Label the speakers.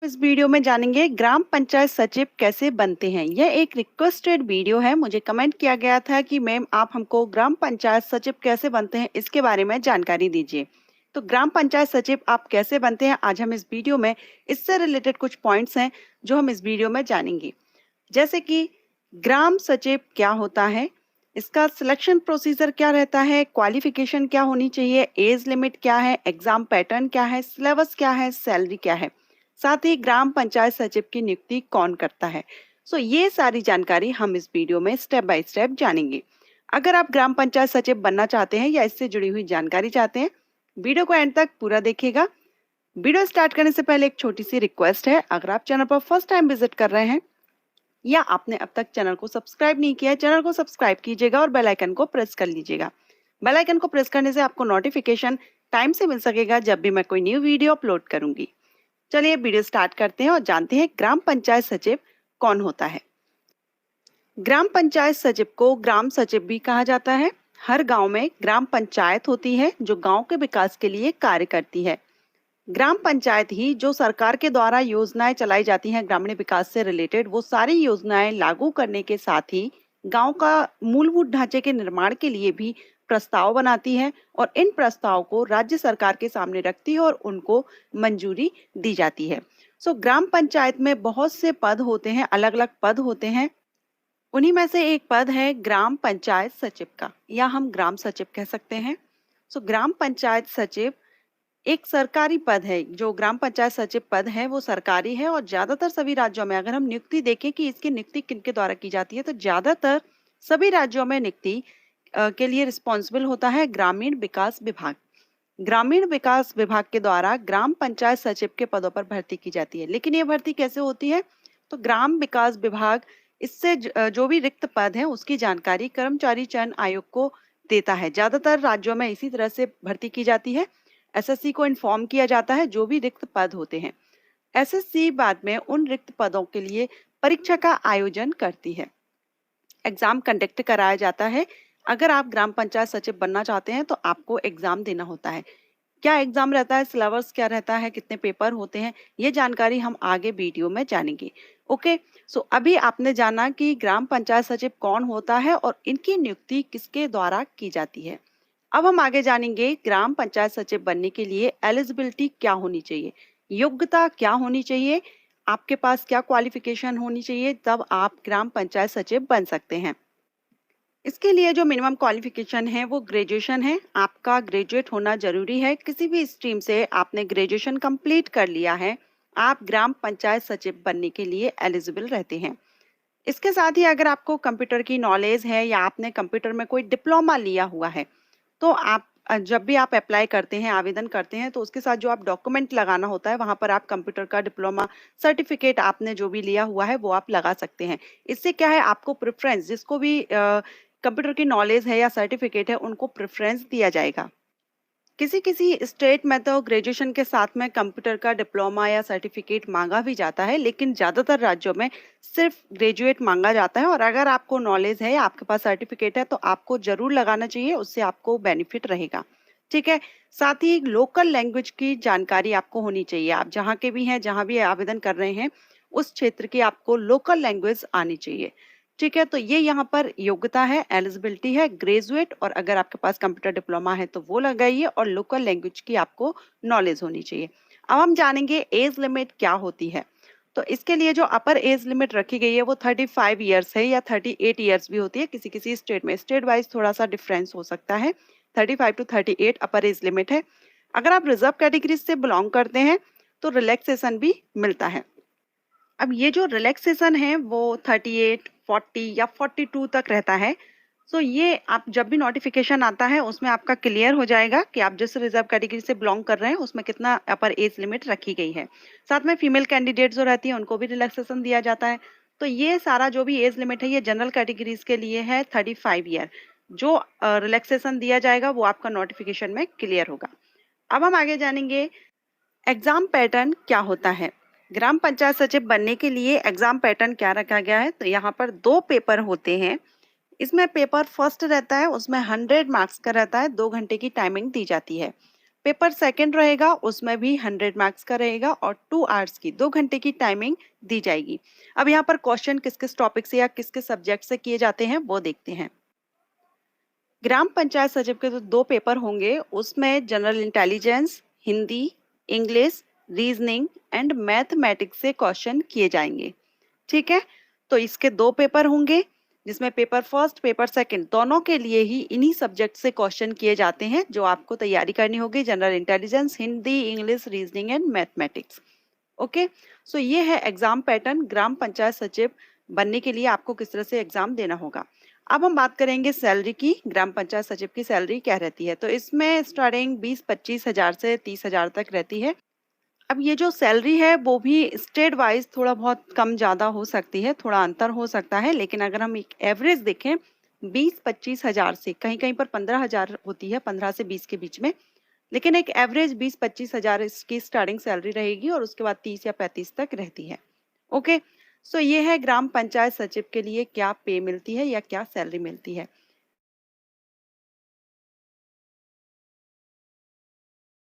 Speaker 1: इस वीडियो में जानेंगे ग्राम पंचायत सचिव कैसे बनते हैं। यह एक रिक्वेस्टेड वीडियो है। मुझे कमेंट किया गया था कि मैम आप हमको ग्राम पंचायत सचिव कैसे बनते हैं इसके बारे में जानकारी दीजिए। तो ग्राम पंचायत सचिव आप कैसे बनते हैं, आज हम इस वीडियो में इससे रिलेटेड कुछ पॉइंट्स हैं जो हम इस वीडियो में जानेंगे। जैसे कि ग्राम सचिव क्या होता है, इसका सिलेक्शन प्रोसीजर क्या रहता है, क्वालिफिकेशन क्या होनी चाहिए, एज लिमिट क्या है, एग्जाम पैटर्न क्या है, सिलेबस क्या है, सैलरी क्या है, साथ ही ग्राम पंचायत सचिव की नियुक्ति कौन करता है। ये सारी जानकारी हम इस वीडियो में स्टेप बाय स्टेप जानेंगे। अगर आप ग्राम पंचायत सचिव बनना चाहते हैं या इससे जुड़ी हुई जानकारी चाहते हैं, वीडियो को एंड तक पूरा देखिएगा। वीडियो स्टार्ट करने से पहले एक छोटी सी रिक्वेस्ट है, अगर आप चैनल पर फर्स्ट टाइम विजिट कर रहे हैं या आपने अब तक चैनल को सब्सक्राइब नहीं किया है, चैनल को सब्सक्राइब कीजिएगा और बेल आइकन को प्रेस कर लीजिएगा। बेल आइकन को प्रेस करने से आपको नोटिफिकेशन टाइम से मिल सकेगा जब भी मैं कोई न्यू वीडियो अपलोड करूंगी। चलिए वीडियो स्टार्ट करते हैं और जानते हैं ग्राम पंचायत सचिव कौन होता है। ग्राम पंचायत सचिव को ग्राम सचिव भी कहा जाता है। हर गांव में ग्राम पंचायत होती है जो गांव के विकास के लिए कार्य करती है। ग्राम पंचायत ही जो सरकार के द्वारा योजनाएं चलाई जाती हैं ग्रामीण विकास से रिलेटेड, वो सारी योजनाएं लागू करने के साथ ही गांव का मूलभूत ढांचे के निर्माण के लिए भी प्रस्ताव बनाती है और इन प्रस्ताव को राज्य सरकार के सामने रखती है और उनको मंजूरी दी जाती है। ग्राम पंचायत में बहुत से पद होते हैं, अलग अलग पद होते हैं। उन्हीं में से एक पद है ग्राम पंचायत सचिव का, या हम ग्राम सचिव कह सकते हैं। ग्राम पंचायत सचिव एक सरकारी पद है। जो ग्राम पंचायत सचिव पद है वो सरकारी है और ज्यादातर सभी राज्यों में अगर हम नियुक्ति देखें कि इसकी नियुक्ति किनके द्वारा की जाती है, तो ज्यादातर सभी राज्यों में नियुक्ति के लिए रिस्पॉन्सिबल होता है ग्रामीण विकास विभाग। ग्रामीण विकास विभाग के द्वारा ग्राम पंचायत सचिव के पदों पर भर्ती की जाती है। लेकिन ये भर्ती कैसे होती है, तो ग्राम विकास विभाग इससे जो भी रिक्त पद है उसकी जानकारी कर्मचारी चयन आयोग को देता है। ज्यादातर राज्यों में इसी तरह से भर्ती की जाती है। एसएससी को इन्फॉर्म किया जाता है जो भी रिक्त पद होते हैं। एसएससी बाद में उन रिक्त पदों के लिए परीक्षा का आयोजन करती है, एग्जाम कंडक्ट कराया जाता है। अगर आप ग्राम पंचायत सचिव बनना चाहते हैं तो आपको एग्जाम देना होता है। क्या एग्जाम रहता है, सिलेबस क्या रहता है, कितने पेपर होते हैं, ये जानकारी हम आगे वीडियो में जानेंगे। ओके, अभी आपने जाना कि ग्राम पंचायत सचिव कौन होता है और इनकी नियुक्ति किसके द्वारा की जाती है। अब हम आगे जानेंगे ग्राम पंचायत सचिव बनने के लिए एलिजिबिलिटी क्या होनी चाहिए, योग्यता क्या होनी चाहिए, आपके पास क्या क्वालिफिकेशन होनी चाहिए, तब आप ग्राम पंचायत सचिव बन सकते हैं। इसके लिए जो मिनिमम क्वालिफिकेशन है वो ग्रेजुएशन है। आपका ग्रेजुएट होना जरूरी है। किसी भी स्ट्रीम से आपने ग्रेजुएशन कंप्लीट कर लिया है, आप ग्राम पंचायत सचिव बनने के लिए एलिजिबल रहते हैं। इसके साथ ही अगर आपको कंप्यूटर की नॉलेज है या आपने कंप्यूटर में कोई डिप्लोमा लिया हुआ है, तो आप जब भी आप अप्लाई करते हैं, आवेदन करते हैं, तो उसके साथ जो आप डॉक्यूमेंट लगाना होता है वहां पर आप कंप्यूटर का डिप्लोमा सर्टिफिकेट आपने जो भी लिया हुआ है वो आप लगा सकते हैं। इससे क्या है, आपको प्रेफरेंस, जिसको भी कंप्यूटर की नॉलेज है या सर्टिफिकेट है उनको प्रेफरेंस दिया जाएगा। किसी किसी स्टेट में तो ग्रेजुएशन के साथ में कंप्यूटर का डिप्लोमा या सर्टिफिकेट मांगा भी जाता है, लेकिन ज्यादातर राज्यों में सिर्फ ग्रेजुएट मांगा जाता है। और अगर आपको नॉलेज है या आपके पास सर्टिफिकेट है तो आपको जरूर लगाना चाहिए, उससे आपको बेनिफिट रहेगा। ठीक है, साथ ही लोकल लैंग्वेज की जानकारी आपको होनी चाहिए। आप जहाँ के भी हैं, जहाँ भी आवेदन कर रहे हैं, उस क्षेत्र की आपको लोकल लैंग्वेज आनी चाहिए। ठीक है, तो ये यहाँ पर योग्यता है, एलिजिबिलिटी है ग्रेजुएट, और अगर आपके पास कंप्यूटर डिप्लोमा है तो वो लगाइए, और लोकल लैंग्वेज की आपको नॉलेज होनी चाहिए। अब हम जानेंगे एज लिमिट क्या होती है। तो इसके लिए जो अपर एज लिमिट रखी गई है वो 35 ईयर्स है या 38 ईयर्स भी होती है। किसी किसी स्टेट में, स्टेट वाइज थोड़ा सा डिफरेंस हो सकता है। 35 टू 38 अपर एज लिमिट है। अगर आप रिजर्व कैटेगरी से बिलोंग करते हैं तो रिलैक्सेशन भी मिलता है। अब ये जो रिलैक्सेशन है वो 38, 40 या 42 तक रहता है। ये आप जब भी नोटिफिकेशन आता है उसमें आपका क्लियर हो जाएगा कि आप जिस रिजर्व कैटेगरी से बिलोंग कर रहे हैं उसमें कितना अपर एज लिमिट रखी गई है। साथ में फीमेल कैंडिडेट जो रहती है उनको भी रिलैक्सेशन दिया जाता है। तो ये सारा जो भी एज लिमिट है ये जनरल कैटेगरीज के लिए है 35 ईयर। जो रिलैक्सेशन दिया जाएगा वो आपका नोटिफिकेशन में क्लियर होगा। अब हम आगे जानेंगे एग्जाम पैटर्न क्या होता है। ग्राम पंचायत सचिव बनने के लिए एग्जाम पैटर्न क्या रखा गया है, तो यहाँ पर 2 पेपर होते हैं। इसमें पेपर फर्स्ट रहता है, उसमें 100 मार्क्स का रहता है, 2 घंटे की टाइमिंग दी जाती है। पेपर सेकंड रहेगा, उसमें भी 100 मार्क्स का रहेगा और 2 आवर्स की 2 घंटे की टाइमिंग दी जाएगी। अब यहाँ पर क्वेश्चन किस किस टॉपिक से या किस किस सब्जेक्ट से किए जाते हैं वो देखते हैं। ग्राम पंचायत सचिव के तो 2 पेपर होंगे, उसमें general intelligence, Hindi, English, reasoning and mathematics से क्वेश्चन किए जाएंगे। ठीक है, तो इसके 2 पेपर होंगे, जिसमें पेपर फर्स्ट पेपर सेकंड दोनों के लिए ही इन्हीं सब्जेक्ट से क्वेश्चन किए जाते हैं, जो आपको तैयारी करनी होगी। General intelligence, Hindi, English, reasoning and mathematics. Okay, so ये है एग्जाम पैटर्न। ग्राम पंचायत सचिव बनने के लिए आपको किस तरह से एग्जाम देना होगा। अब हम बात करेंगे सैलरी की। ग्राम पंचायत सचिव की सैलरी क्या रहती है, तो इसमें स्टार्टिंग 20-25 हजार से 30 हजार तक रहती है। अब ये जो सैलरी है वो भी स्टेट वाइज थोड़ा बहुत कम ज़्यादा हो सकती है, थोड़ा अंतर हो सकता है, लेकिन अगर हम एक एवरेज देखें 20-25 हजार से, कहीं कहीं पर 15 हजार होती है, 15 से 20 के बीच में, लेकिन एक एवरेज 20-25 हजार इसकी स्टार्टिंग सैलरी रहेगी और उसके बाद 30 या 35 तक रहती है। ओके, सो ये है ग्राम पंचायत सचिव के लिए क्या पे मिलती है या क्या सैलरी मिलती है।